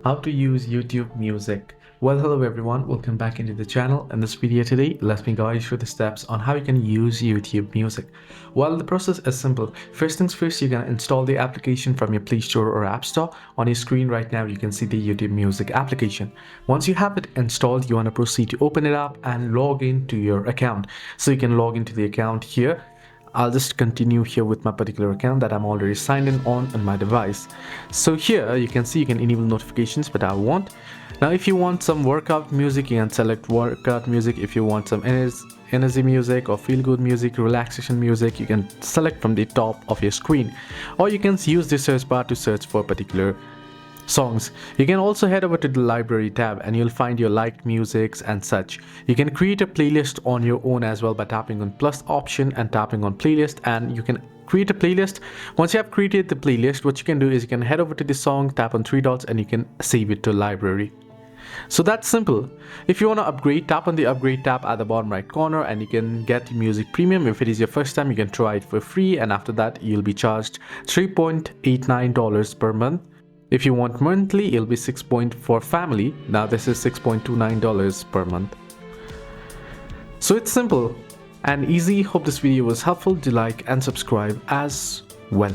How to use YouTube Music. Well, hello everyone, welcome back into the channel. In this video today, let me guide you through the steps on how you can use YouTube Music. Well, the process is simple. First things first, you're gonna install the application from your Play Store or App Store. On your screen right now, you can see the YouTube Music application. Once you have it installed, you wanna proceed to open it up and log into your account. So you can log into the account here. I'll just continue here with my particular account that I'm already signed in on my device. So here you can see you can enable notifications, but I won't. Now if you want some workout music, you can select workout music. If you want some energy music or feel good music, relaxation music, you can select from the top of your screen, or you can use the search bar to search for particular songs. You can also head over to the library tab and you'll find your liked musics and such. You can create a playlist on your own as well by tapping on plus option and tapping on playlist, and you can create a playlist. Once you have created the playlist, what you can do is you can head over to the song, tap on three dots, and you can save it to library. So that's simple. If you want to upgrade, tap on the upgrade tab at the bottom right corner and you can get music premium. If it is your first time, you can try it for free, and after that you'll be charged $3.89 per month. If you want monthly, it'll be $6 for family. Now this is $6.29 per month. So it's simple and easy. Hope this video was helpful. Do like and subscribe as well.